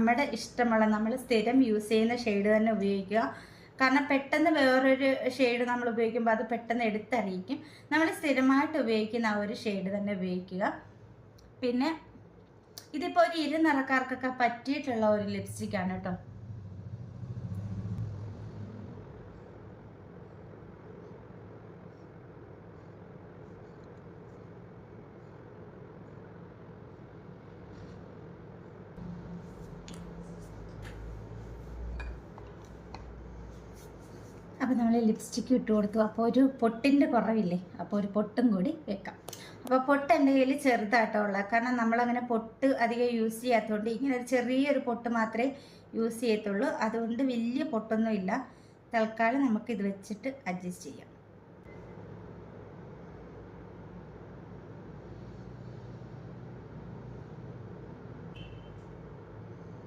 നമ്മുടെ ഇഷ്ടമുള്ള നമ്മൾ സ്ഥിരം യൂസ് ചെയ്യുന്ന ഷെയ്ഡ് തന്നെ ഉപയോഗിക്കുക. കാരണം പെട്ടെന്ന് വേറൊരു ഷെയ്ഡ് നമ്മൾ ഉപയോഗിക്കുമ്പോൾ അത് പെട്ടെന്ന് എടുത്തറിയിക്കും. നമ്മൾ സ്ഥിരമായിട്ട് ഉപയോഗിക്കുന്ന ആ ഒരു ഷെയ്ഡ് തന്നെ ഉപയോഗിക്കുക. പിന്നെ ഇതിപ്പോൾ ഒരു ഇരുനിറക്കാർക്കൊക്കെ പറ്റിയിട്ടുള്ള ഒരു ലിപ്സ്റ്റിക്കാണ് കേട്ടോ. അപ്പോൾ നമ്മൾ ലിപ്സ്റ്റിക്ക് ഇട്ട് കൊടുത്തു. അപ്പോൾ ഒരു പൊട്ടിൻ്റെ കുറവില്ലേ, അപ്പോൾ ഒരു പൊട്ടും കൂടി വെക്കാം. അപ്പോൾ പൊട്ട് എൻ്റെ കയ്യിൽ ചെറുതായിട്ടോ ഉള്ളത്, കാരണം നമ്മളങ്ങനെ പൊട്ട് അധികം യൂസ് ചെയ്യാത്തതുകൊണ്ട് ഇങ്ങനെ ഒരു ചെറിയൊരു പൊട്ട് മാത്രമേ യൂസ് ചെയ്യത്തുള്ളൂ. അതുകൊണ്ട് വലിയ പൊട്ടൊന്നും ഇല്ല. തൽക്കാലം നമുക്കിത് വെച്ചിട്ട് അഡ്ജസ്റ്റ് ചെയ്യാം.